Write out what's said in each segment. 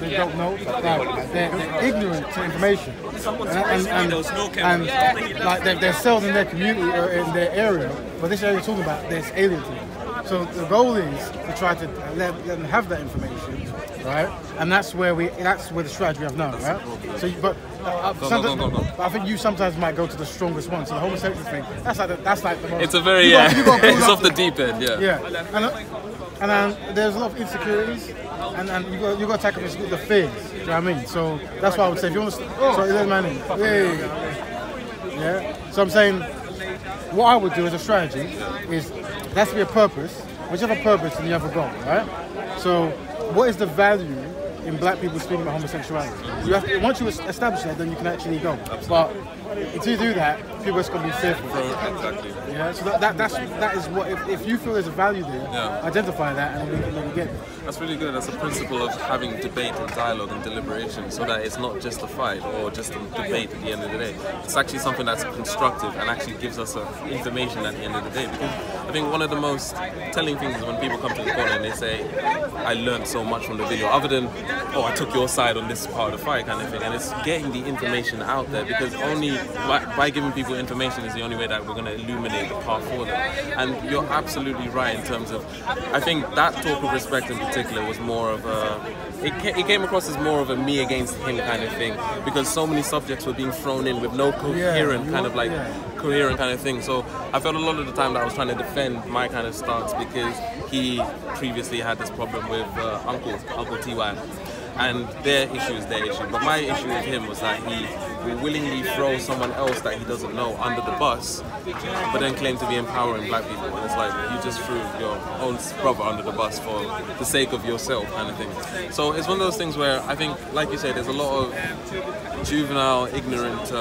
they don't know, they're ignorant to information, and like they're settled in their community or in their area, but this area you're talking about, there's alien to them. So the goal is to try to let them have that information, right? And that's where the strategy we have now, right? So, but I think you sometimes might go to the strongest one. So the homosexual thing, that's like the most. It's a very it's off the deep end, yeah. And there's a lot of insecurities, and you got to tackle the fears. Do you know what I mean? So that's why I would say if you want to. Sorry, there's my name. Yeah. So I'm saying, what I would do as a strategy is there has to be a purpose. Once you have a purpose, then you have a goal, right? So, what is the value in black people speaking about homosexuality? You have to, once you establish that, then you can actually go. But until you do that, people are just going to be fearful. Exactly. Yeah. So that is what if you feel there's a value there, identify that, and then we can get it. That's really good. That's a principle of having debate and dialogue and deliberation, so that it's not just a fight or just a debate at the end of the day. It's actually something that's constructive and actually gives us information at the end of the day. Because I think one of the most telling things is when people come to the corner and they say, I learned so much from the video, other than, oh, I took your side on this part of the fight kind of thing. And it's getting the information out there, because only by giving people information is the only way that we're going to illuminate the path for them. And you're absolutely right in terms of, I think that talk of respect in particular was more of a, it came across as more of a me against him kind of thing, because so many subjects were being thrown in with no coherent coherent kind of thing. So I felt a lot of the time that I was trying to defend my kind of stance, because he previously had this problem with Uncle TY. And their issue is their issue. But my issue with him was that he will willingly throw someone else that he doesn't know under the bus, but then claim to be empowering black people. And it's like, you just threw your own brother under the bus for the sake of yourself kind of thing. So it's one of those things where I think, like you said, there's a lot of juvenile, ignorant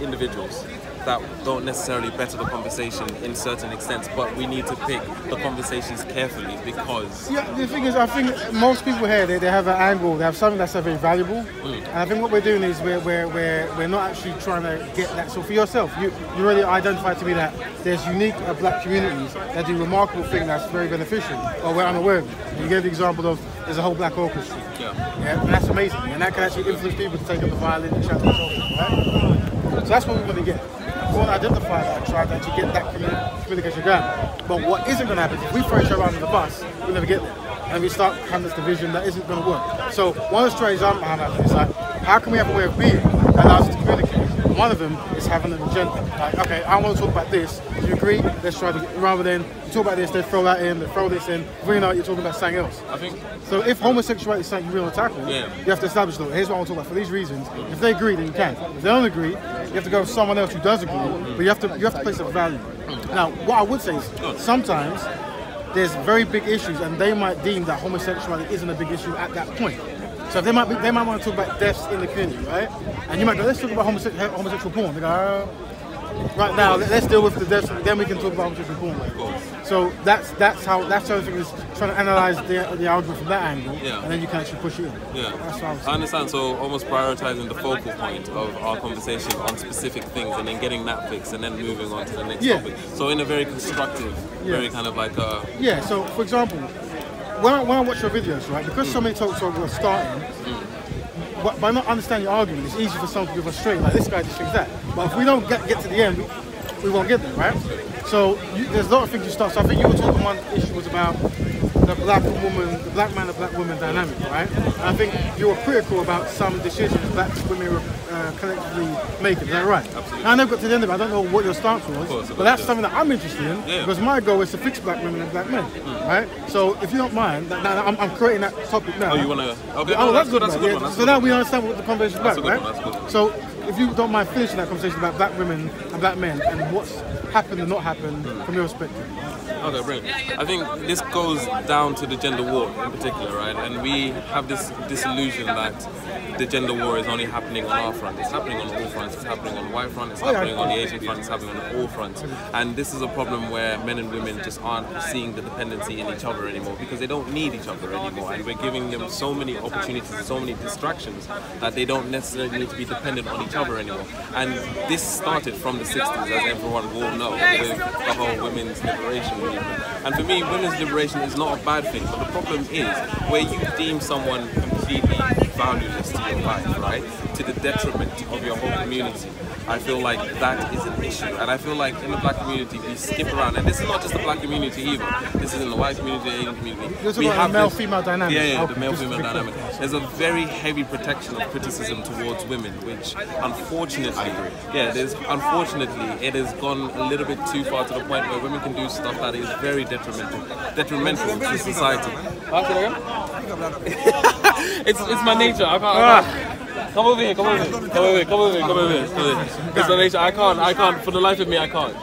individuals that don't necessarily better the conversation in certain extents, but we need to pick the conversations carefully, because... Yeah, the thing is, I think most people here, they have an angle, they have something that's very valuable, and I think what we're doing is we're not actually trying to get that. So for yourself, you already identified to me that there's unique black communities that do remarkable things that's very beneficial, or we're unaware of it. You gave the example of there's a whole black orchestra. Yeah, and that's amazing, and that can actually influence people to take up the violin and chant and so on, right? So that's what we want to get. We want to identify that and try to actually get that communication going. But what isn't going to happen is if we throw each other under the bus, we'll never get there. And we start having this division that isn't going to work. So one of the strategies I'm having is like, how can we have a way of being that allows us to communicate? One of them is having an agenda. Like, okay, I want to talk about this. Do you agree? Let's try to, rather than you talk about this, they throw that in, they throw this in. Bring out, you're talking about something else. I think. So if homosexuality is something you really want to tackle, you have to establish, look, here's what I want to talk about for these reasons. If they agree, then you can. If they don't agree, you have to go with someone else who does agree, but you have to place a value. Now, what I would say is sometimes there's very big issues, and they might deem that homosexuality isn't a big issue at that point. So they might want to talk about deaths in the community, right? And you might go, let's talk about homosexual porn. They go, right now, let's deal with the deaths, then we can talk about homosexual porn. So that's how the thing is, trying to analyze the argument from that angle, and then you can actually push it in. That's what I understand. So almost prioritizing the focal point of our conversation on specific things, and then getting that fixed, and then moving on to the next topic. So in a very constructive, very kind of like a... Yeah, so for example, when I watch your videos, right, because so many talks are starting, by not understanding your argument, it's easy for someone to be frustrated, like this guy just thinks that. But if we don't get to the end, we won't get there, right? So there's a lot of things you start. So I think you were talking, one issue was about the black man and black woman dynamic, right? And I think you were critical about some decisions black women were collectively making. Is that right? Absolutely. Now, I never got to the end of it. I don't know what your stance was, but that's something that I'm interested in, because my goal is to fix black women and black men, right? So if you don't mind, I'm creating that topic now. Oh, you want to? Okay, oh, that's good. So now we one. understand what the conversation is about, right? That's good. So if you don't mind finishing that conversation about black women and black men and what's happened and not happened from your perspective. Okay, brilliant. I think this goes down to the gender war in particular, right? And we have this disillusion that the gender war is only happening on our front. It's happening on all fronts. It's happening on the white front, it's happening on the Asian front, it's happening on all fronts. And this is a problem where men and women just aren't seeing the dependency in each other anymore, because they don't need each other anymore. And we're giving them so many opportunities and so many distractions that they don't necessarily need to be dependent on each other anymore. And this started from the 60s, as everyone will know, with the whole women's liberation movement. And for me, women's liberation is not a bad thing, but the problem is where you deem someone completely valueless to your life, right? To the detriment of your whole community. I feel like that is an issue, and I feel like in the black community we skip around, and this is not just the black community either. This is in the white community, the Asian community. We have the male-female dynamic. Yeah, the male-female dynamic. There's a very heavy protection of criticism towards women, which unfortunately, unfortunately, it has gone a little bit too far to the point where women can do stuff that is very detrimental to society. It's my nature. I can't. Come over here, come over here, come over here, come over here, come over here. It's my nature. I can't, for the life of me, I can't.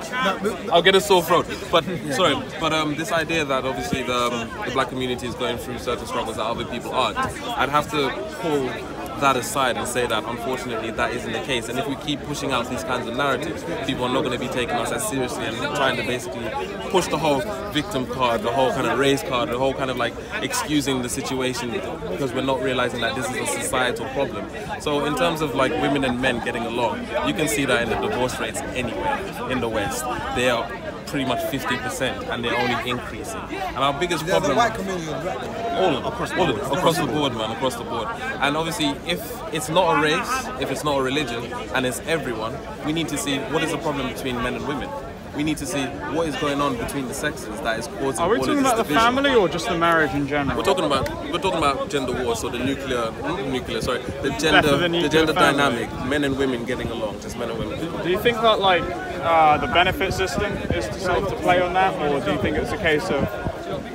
I'll get a sore throat. But, sorry, but this idea that obviously the black community is going through certain struggles that other people aren't, I'd have to pull that aside and say that unfortunately that isn't the case, and if we keep pushing out these kinds of narratives, people are not going to be taking us as seriously and trying to basically push the whole victim card, the whole kind of race card, the whole kind of like excusing the situation because we're not realizing that this is a societal problem. So in terms of like women and men getting along, you can see that in the divorce rates anywhere in the West. They are pretty much 50% and they're only increasing. And our biggest problem, all across the board, man, across the board. And obviously, if it's not a race, if it's not a religion, and it's everyone, we need to see what is the problem between men and women. We need to see what is going on between the sexes that is causing all of this division. Are we talking about the family or just the marriage in general? We're talking about gender wars, so the gender dynamic, men and women getting along, just men and women. Do you think that like the benefit system is sort of to play on that, or do you think it's a case of?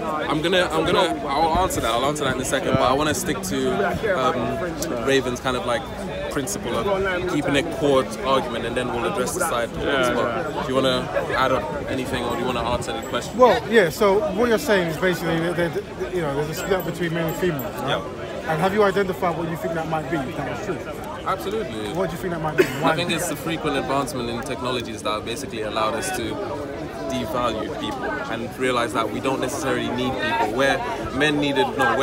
I'll answer that. I'll answer that in a second. But I want to stick to Raven's kind of like principle of keeping it court argument, and then we'll address the side as well. Do you want to add up anything, or do you want to answer any questions? Well, yeah. So what you're saying is basically that there's a split between men and females, right? Yep. And have you identified what you think that might be? If that is true. Absolutely. What do you think that might be? I think it's the frequent advancement in technologies that have basically allowed us to devalue people and realize that we don't necessarily need people. Where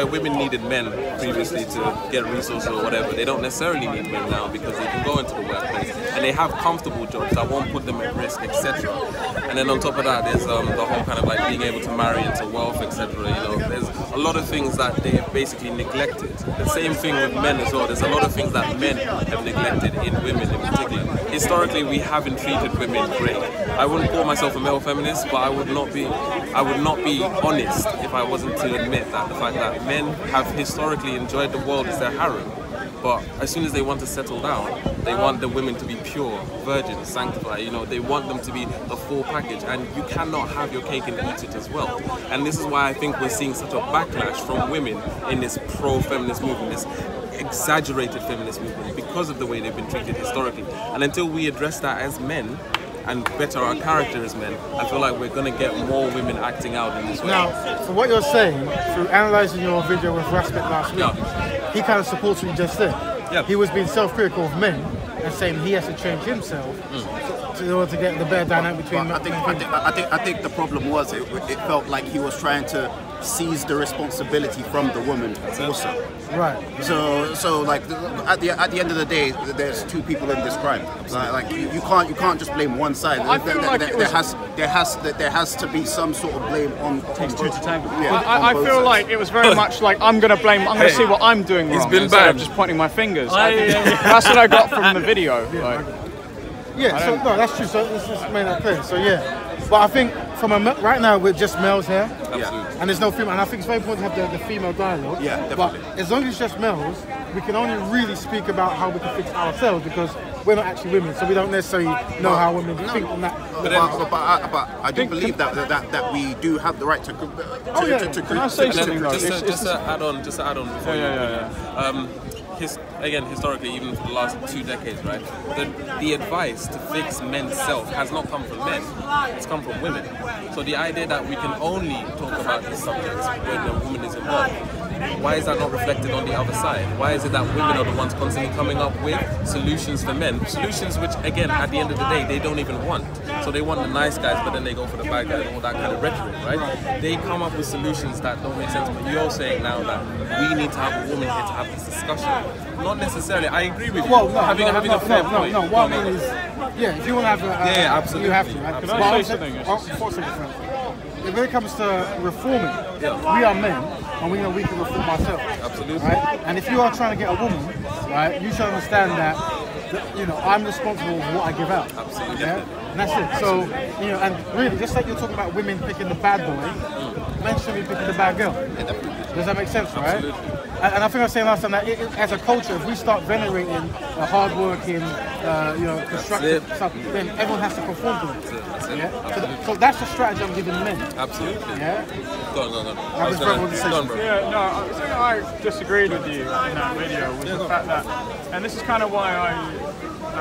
women needed men previously to get resources or whatever, they don't necessarily need men now because they can go into the workplace and they have comfortable jobs that won't put them at risk, etc. And then on top of that, there's the whole kind of like being able to marry into wealth, etc. You know, there's a lot of things that they've basically neglected. The same thing with men as well. There's a lot of things that men have neglected in women in particular. Historically, we haven't treated women great. I wouldn't call myself a male feminist, but I would not be honest if I wasn't to admit that the fact that men have historically enjoyed the world as their harem. But as soon as they want to settle down, they want the women to be pure, virgin, sanctified. You know, they want them to be the full package, and you cannot have your cake and eat it as well. And this is why I think we're seeing such a backlash from women in this pro-feminist movement, this exaggerated feminist movement, because of the way they've been treated historically. And until we address that as men and better our character as men, I feel like we're going to get more women acting out in this way. Now, for what you're saying, through analysing your video with Raspet last week, he kind of supports what you just said. Yeah. He was being self-critical of men and saying he has to change himself in order to get the better dynamic between men. I think the problem was it felt like he was trying to seize the responsibility from the woman also. Right. So like at the end of the day, there's two people in this crime. Like you can't just blame one side. There has to be some sort of blame on two to tango. Yeah, I feel like it was very much like I'm gonna see what I'm doing wrong. He's been bad. Of just pointing my fingers. That's what I got from the video. Yeah, so no, that's true. So let's just make that clear. So yeah. But I think right now we're just males here, and there's no female. And I think it's very important to have the female dialogue. Yeah, definitely. But as long as it's just males, we can only really speak about how we can fix ourselves because we're not actually women, so we don't necessarily know how women think on that. But I do believe that we do have the right to. Can I say something though? Just to add on before again, historically, even for the last 2 decades, right, the advice to fix men's self has not come from men, it's come from women. So the idea that we can only talk about these subjects when the woman is involved, why is that not reflected on the other side? Why is it that women are the ones constantly coming up with solutions for men? Solutions which, again, at the end of the day, they don't even want. So they want the nice guys, but then they go for the bad guys, all that kind of rhetoric, right? They come up with solutions that don't make sense. But you're saying now that we need to have a woman here to have this discussion. Not necessarily. I agree with you. Well, having a fair point. No, what I mean is, if you want to have absolutely. You have to. Right? Can I say something? When it comes to reforming, we are men. and we know we can reform ourselves. Absolutely. Right? And if you are trying to get a woman, right, you should understand that, you know, I'm responsible for what I give out. Absolutely. Yeah? And that's it. So, you know, and really, just like you're talking about women picking the bad boy, men should be picking the bad girl. Does that make sense, right? Absolutely. And I think I was saying last time that as a culture, if we start venerating hard-working, you know, constructive stuff, then everyone has to conform to it. That's it. Yeah? So that's the strategy I'm giving men. Absolutely. Yeah. Go on. I was going to say Go on, bro. Yeah, no, the thing I disagreed with you in that video was the fact that, and this is kind of why I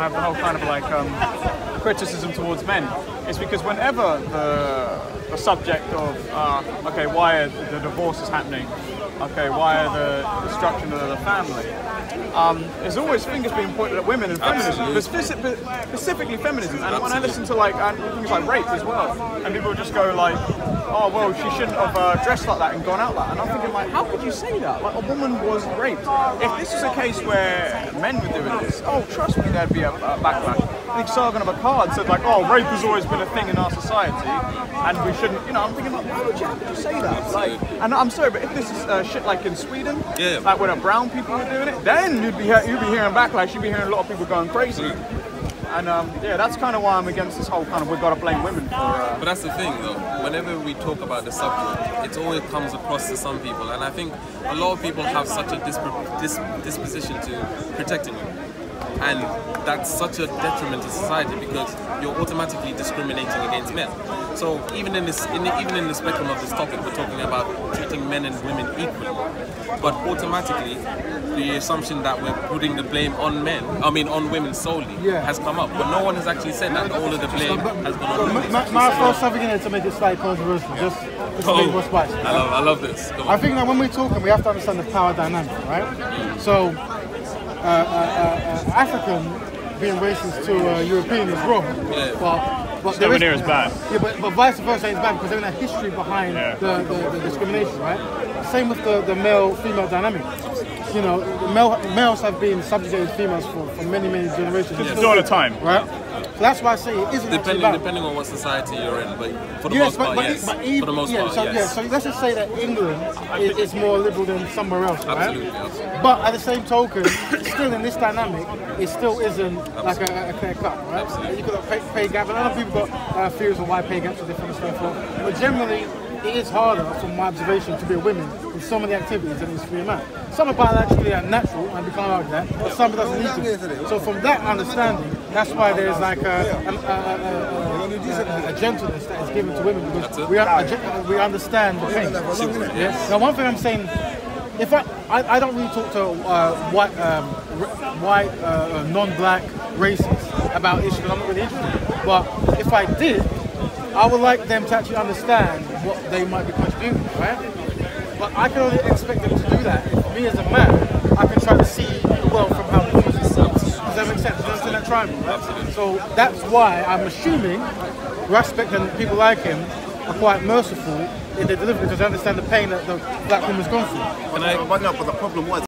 have the whole kind of like criticism towards men, is because whenever the subject of okay, why the divorce is happening, okay, why the destruction of the family, there's always fingers being pointed at women and feminism, but specifically feminism. And when I listen to like things like rape as well, and people just go like, oh well, she shouldn't have dressed like that and gone out like that. And I'm thinking like, how could you say that? Like, a woman was raped. If this was a case where men were doing this, oh trust me, there'd be a backlash. I think Sargon of Akkad said like, oh, rape has always been a thing in our society, and we shouldn't, you know. I'm thinking like, how could you say that? Like, and I'm sorry, but if this is shit like in Sweden, like when brown people were doing it, then you'd be hearing backlash. You'd be hearing a lot of people going crazy. And yeah, that's kind of why I'm against this whole kind of we've got to blame women for. But that's the thing, though. Whenever we talk about the subject, it always comes across to some people, and I think a lot of people have such a disposition to protecting women, and that's such a detriment to society because you're automatically discriminating against men. So even in the spectrum of this topic, we're talking about treating men and women equally, but automatically the assumption that we're putting the blame on men, I mean on women solely, has come up. But no one has actually said that all of the blame has gone on women. Might throw something in there to make it slightly controversial, just to make it more spicy. I love this. I think that when we're talking, we have to understand the power dynamic, right? So, African being racist to European is wrong, but there is, near as bad. Yeah, but vice versa is bad because there's a history behind the discrimination, right? Same with the male-female dynamic. You know, males have been subjugated females for many generations. It's all the time, right? So that's why I say it isn't depending on what society you're in, but for the most part, yes. For the most part, yes. So let's just say that England is more liberal than somewhere else, right? Absolutely. But at the same token, still in this dynamic, it still isn't like a clear cut, right? Absolutely. You've got a pay gap, and other people got theories of why pay gaps are different and so forth. But generally, it is harder, from my observation, to be a woman in so many activities than it is to be a man. Some are biologically and natural, and we can't argue that, but some it doesn't need to. So from that understanding, that's why there's like a gentleness that is given to women, because we understand the pain. Yeah? Now, one thing I'm saying, if I don't really talk to white non-black racists about issues, because I'm not really interested. But if I did, I would like them to actually understand what they might be contributing, right? But I can only expect them to do that if me as a man, I can try to see the world from how the woman sees it. Does that make sense? You understand that triangle, right? So that's why I'm assuming Respect and people like him are quite merciful in their delivery because they understand the pain that the black woman's gone through. But the problem was